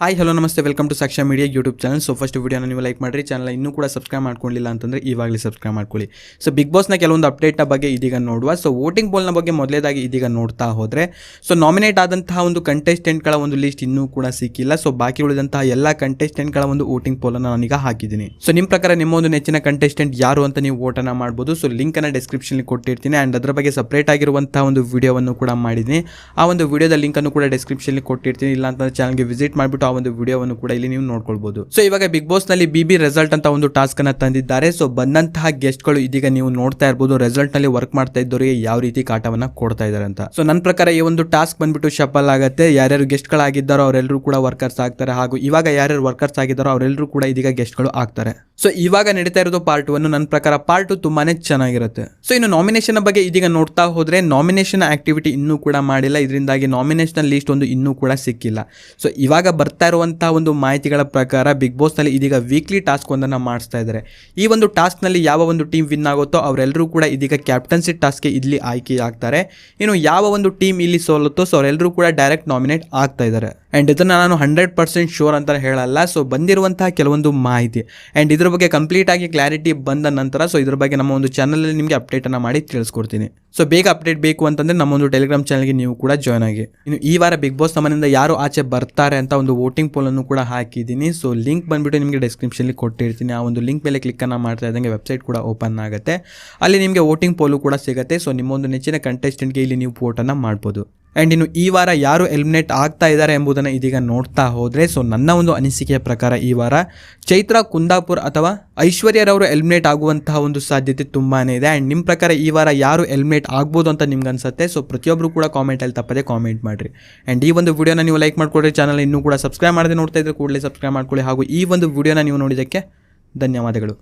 Hi hello ನಮಸ್ತೆ, welcome to Saksha media YouTube channel. So first ವಿಡಿಯೋನ ನೀವು ಲೈಕ್ ಮಾಡಿರಿ, ಚಾನಲ್ ಇನ್ನೂ ಕೂಡ ಸಬ್ಸ್ಕ್ರೈಬ್ ಮಾಡ್ಕೊಳ್ಳಿಲ್ಲ ಅಂತಂದರೆ ಇವಾಗಲೇ ಸಬ್ಸ್ಕ್ರೈಬ್ ಮಾಡ್ಕೊಳ್ಳಿ. ಸೊ ಬಿಗ್ ಬಾಸ್ನ ಕೆಲವೊಂದು ಅಪ್ಡೇಟ್ನ ಬಗ್ಗೆ ಇದೀಗ ನೋಡುವ. ಸೊ ವೋಟಿಂಗ್ ಪೋಲ್ನ ಬಗ್ಗೆ ಮೊದಲೇದಾಗಿ ಇದೀಗ ನೋಡ್ತಾ ಹೋದರೆ, ಸೊ ನಾಮಿನೇಟ್ ಆದಂತಹ ಒಂದು ಕಂಟೆಸ್ಟೆಂಟ್ಗಳ ಒಂದು ಲಿಸ್ಟ್ ಇನ್ನೂ ಕೂಡ ಸಿಕ್ಕಿಲ್ಲ. ಸೊ ಬಾಕಿ ಉಳಿದಂತಹ ಎಲ್ಲ ಕಂಟೆಸ್ಟೆಂಟ್ಗಳ ಒಂದು ವೋಟಿಂಗ್ ಪೋಲನ್ನು ನಾನೀಗ ಹಾಕಿದ್ದೀನಿ. ಸೊ ನಿಮ್ಮ ಪ್ರಕಾರ ನಿಮ್ಮ ಒಂದು ನೆಚ್ಚಿನ ಕಂಟೆಸ್ಟೆಂಟ್ ಯಾರು ಅಂತ ನೀವು ವೋಟನ್ನು ಮಾಡ್ಬೋದು. ಸೊ ಲಿಂಕನ್ನು ಡಿಸ್ಕ್ರಿಪ್ಷನ್ಲಿ ಕೊಟ್ಟಿರ್ತೀನಿ ಆ್ಯಂಡ್ ಅದರ ಬಗ್ಗೆ ಸಪ್ರೇಟ್ ಆಗಿರುವಂತಹ ಒಂದು ವಿಡಿಯೋವನ್ನು ಕೂಡ ಮಾಡಿದ್ದೀನಿ. ಆ ಒಂದು ವಿಡಿಯೋದ ಲಿಂಕನ್ನು ಕೂಡ ಡಿಸ್ಕ್ರಿಪ್ಷನ್ಲಿ ಕೊಟ್ಟಿರ್ತೀನಿ. ಇಲ್ಲ ಅಂತಂದರೆ ಚಾನಲ್ಗೆ ವಿಸಿಟ್ ಮಾಡಿಬಿಟ್ಟು ಆ ಒಂದು ವಿಡಿಯೋವನ್ನು ಕೂಡ ಇಲ್ಲಿ ನೀವು ನೋಡ್ಕೊಳ್ಬಹುದು. ಸೊ ಇವಾಗ ಬಿಗ್ ಬಾಸ್ ನಲ್ಲಿ ಬಿಬಿ ರಿಸಲ್ಟ್ ಅಂತ ಒಂದು ಟಾಸ್ಕ್ ಅನ್ನ ತಂದಿದ್ದಾರೆ. ಸೊ ಬಂದಂತಹ ಗೆಸ್ಟ್ ಗಳು ಇದೀಗ ನೀವು ನೋಡ್ತಾ ಇರಬಹುದು, ರಿಸಲ್ಟ್ ನಲ್ಲಿ ವರ್ಕ್ ಮಾಡ್ತಾ ಇದ್ದವರಿಗೆ ಯಾವ ರೀತಿ ಕಾಟವನ್ನ ಕೊಡ್ತಾ ಇದ್ದಾರೆ ಅಂತ. ಸೊ ನನ್ನ ಪ್ರಕಾರ ಈ ಒಂದು ಟಾಸ್ಕ್ ಬಂದ್ಬಿಟ್ಟು ಶಫಲ್ ಆಗುತ್ತೆ. ಯಾರ್ಯಾರು ಗೆಸ್ಟ್ ಗಳಾಗಿದ್ದಾರೋ ಅವರೆಲ್ಲರೂ ಕೂಡ ವರ್ಕರ್ಸ್ ಆಗ್ತಾರೆ, ಹಾಗೂ ಇವಾಗ ಯಾರ್ಯಾರು ವರ್ಕರ್ಸ್ ಆಗಿದ್ದಾರೋ ಅವರೆಲ್ಲರೂ ಕೂಡ ಇದೀಗ ಗೆಸ್ಟ್ ಗಳು ಆಗ್ತಾರೆ. ಸೊ ಇವಾಗ ನಡೀತಾ ಇರೋದು ಪಾರ್ಟ್ 1. ನನ್ನ ಪ್ರಕಾರ ಪಾರ್ಟ್ 2 ತುಂಬಾನೇ ಚೆನ್ನಾಗಿರುತ್ತೆ. ಸೊ ಇನ್ನು ನಾಮಿನೇಷನ್ ಬಗ್ಗೆ ಇದೀಗ ನೋಡ್ತಾ ಹೋದ್ರೆ, ನಾಮಿನೇಷನ್ ಆಕ್ಟಿವಿಟಿ ಇನ್ನೂ ಕೂಡ ಮಾಡಿಲ್ಲ. ಇದರಿಂದಾಗಿ ನಾಮಿನೇಷನ್ ಲಿಸ್ಟ್ ಒಂದು ಇನ್ನೂ ಕೂಡ ಸಿಕ್ಕಿಲ್ಲ. ಸೊ ಇವಾಗ ಬರ್ತಾ ಇರುವಂತಹ ಒಂದು ಮಾಹಿತಿಗಳ ಪ್ರಕಾರ ಬಿಗ್ ಬಾಸ್ ನಲ್ಲಿ ಇದೀಗ ವೀಕ್ಲಿ ಟಾಸ್ಕ್ ಒಂದನ್ನು ಮಾಡಿಸ್ತಾ ಇದ್ದಾರೆ. ಈ ಒಂದು ಟಾಸ್ಕ್ ನಲ್ಲಿ ಯಾವ ಒಂದು ಟೀಮ್ ವಿನ್ ಆಗುತ್ತೋ ಅವರೆಲ್ಲರೂ ಕೂಡ ಇದೀಗ ಕ್ಯಾಪ್ಟನ್ಸಿ ಟಾಸ್ಕ್ಗೆ ಇಲ್ಲಿ ಆಯ್ಕೆ ಆಗ್ತಾರೆ. ಇನ್ನು ಯಾವ ಒಂದು ಟೀಮ್ ಇಲ್ಲಿ ಸೋಲುತ್ತೋ ಸೊ ಅವರೆಲ್ಲರೂ ಕೂಡ ಡೈರೆಕ್ಟ್ ನಾಮಿನೇಟ್ ಆಗ್ತಾ ಇದ್ದಾರೆ. ಆ್ಯಂಡ್ ಇದನ್ನು ನಾನು 100% ಶೋರ್ ಅಂತ ಹೇಳಲ್ಲ. ಸೊ ಬಂದಿರುವಂತಹ ಕೆಲವೊಂದು ಮಾಹಿತಿ ಆ್ಯಂಡ್ ಇದ್ರ ಬಗ್ಗೆ ಕಂಪ್ಲೀಟ್ ಆಗಿ ಕ್ಲಾರಿಟಿ ಬಂದ ನಂತರ ಸೊ ಇದ್ರ ಬಗ್ಗೆ ನಮ್ಮ ಒಂದು ಚಾನಲಲ್ಲಿ ನಿಮಗೆ ಅಪ್ಡೇಟನ್ನು ಮಾಡಿ ತಿಳಿಸ್ಕೊಡ್ತೀನಿ. ಸೊ ಬೇಗ ಅಪ್ಡೇಟ್ ಬೇಕು ಅಂತಂದರೆ ನಮ್ಮ ಒಂದು ಟೆಲಿಗ್ರಾಮ್ ಚಾನಲ್ಗೆ ನೀವು ಕೂಡ ಜಾಯ್ನ್ ಆಗಿ. ಇನ್ನು ಈ ವಾರ ಬಿಗ್ ಬಾಸ್ ಮನೆಯಿಂದ ಯಾರು ಆಚೆ ಬರ್ತಾರೆ ಅಂತ ಒಂದು ವೋಟಿಂಗ್ ಪೋಲನ್ನು ಕೂಡ ಹಾಕಿದ್ದೀನಿ. ಸೊ ಲಿಂಕ್ ಬಂದುಬಿಟ್ಟು ನಿಮಗೆ ಡಿಸ್ಕ್ರಿಪ್ಷನ್ಲಿ ಕೊಟ್ಟಿರ್ತೀನಿ. ಆ ಒಂದು ಲಿಂಕ್ ಮೇಲೆ ಕ್ಲಿಕ್ಕನ್ನು ಮಾಡ್ತಾ ಇದ್ದಂಗೆ ವೆಬ್ಸೈಟ್ ಕೂಡ ಓಪನ್ ಆಗುತ್ತೆ. ಅಲ್ಲಿ ನಿಮಗೆ ವೋಟಿಂಗ್ ಪೋಲು ಕೂಡ ಸಿಗುತ್ತೆ. ಸೊ ನಿಮ್ಮೊಂದು ನೆಚ್ಚಿನ ಕಂಟೆಸ್ಟೆಂಟ್ಗೆ ಇಲ್ಲಿ ನೀವು ವೋಟನ್ನು ಮಾಡ್ಬೋದು. ಆ್ಯಂಡ್ ಇನ್ನು ಈ ವಾರ ಯಾರು ಎಲಿಮಿನೇಟ್ ಆಗ್ತಾ ಇದ್ದಾರೆ ಎಂಬುದನ್ನು ಇದೀಗ ನೋಡ್ತಾ ಹೋದರೆ, ಸೊ ನನ್ನ ಒಂದು ಅನಿಸಿಕೆಯ ಪ್ರಕಾರ ಈ ವಾರ ಚೈತ್ರ ಕುಂದಾಪುರ್ ಅಥವಾ ಐಶ್ವರ್ಯರವರು ಎಲಿಮಿನೇಟ್ ಆಗುವಂತಹ ಒಂದು ಸಾಧ್ಯತೆ ತುಂಬಾ ಇದೆ. ಆ್ಯಂಡ್ ನಿಮ್ಮ ಪ್ರಕಾರ ಈ ವಾರ ಯಾರು ಎಲಿಮಿನೇಟ್ ಆಗ್ಬೋದು ಅಂತ ನಿಮ್ಗೆ ಅನ್ಸುತ್ತೆ. ಸೊ ಪ್ರತಿಯೊಬ್ಬರು ಕೂಡ ಕಾಮೆಂಟಲ್ಲಿ ತಪ್ಪದೆ ಕಾಮೆಂಟ್ ಮಾಡಿರಿ. ಆ್ಯಂಡ್ ಈ ಒಂದು ವಿಡಿಯೋನ ನೀವು ಲೈಕ್ ಮಾಡ್ಕೊಡ್ರಿ. ಚಾನಲ್ ಇನ್ನೂ ಕೂಡ ಸಬ್ಸ್ಕ್ರೈಬ್ ಮಾಡದೆ ನೋಡ್ತಾ ಇದ್ರೆ ಕೂಡಲೇ ಸಬ್ಸ್ಕ್ರೈಬ್ ಮಾಡ್ಕೊಳ್ಳಿ. ಹಾಗೂ ಈ ಒಂದು ವಿಡಿಯೋನ ನೀವು ನೋಡಿದ್ದಕ್ಕೆ ಧನ್ಯವಾದಗಳು.